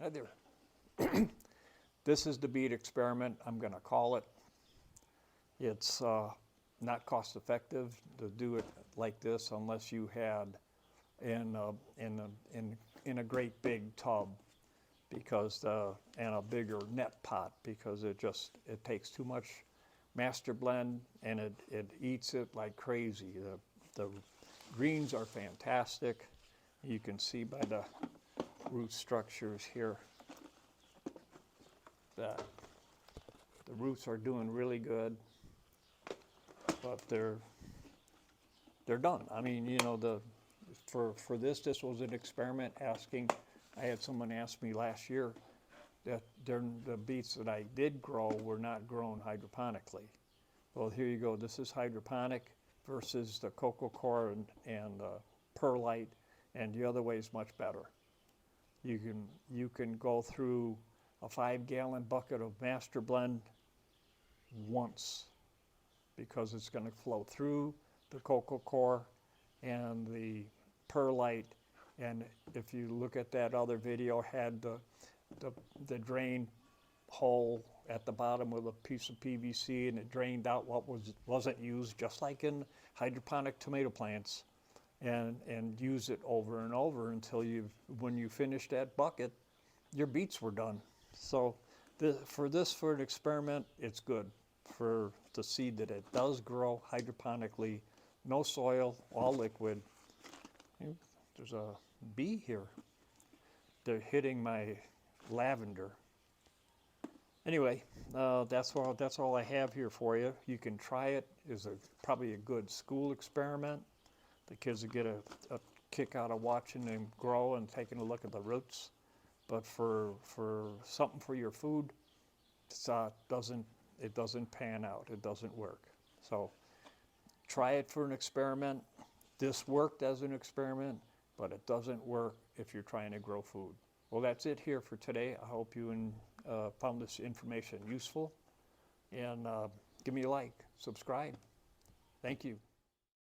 Hi there. This is the beet experiment, I'm going to call it. It's not cost effective to do it like this unless you had in a great big tub because and a bigger net pot, because it takes too much master blend and it eats it like crazy. The greens are fantastic. You can see by the root structures here that the roots are doing really good, but they're done. I mean, you know, for this was an experiment asking. I had someone ask me last year that the beets that I did grow were not grown hydroponically. Well, here you go. This is hydroponic versus the coco coir and perlite, and the other way is much better. You can go through a 5-gallon bucket of master blend once because it's going to flow through the coco coir and the perlite. And if you look at that other video, had the drain hole at the bottom with a piece of PVC, and it drained out what wasn't used, just like in hydroponic tomato plants, and use it over and over until when you finish that bucket, your beets were done. So for an experiment, it's good to see that it does grow hydroponically, no soil, all liquid. There's a bee here. They're hitting my lavender. Anyway, that's all I have here for you. You can try it. It's probably a good school experiment. The kids will get a kick out of watching them grow and taking a look at the roots. But for something for your food, it doesn't pan out. It doesn't work. So try it for an experiment. This worked as an experiment, but it doesn't work if you're trying to grow food. Well, that's it here for today. I hope you found this information useful. And give me a like, subscribe. Thank you.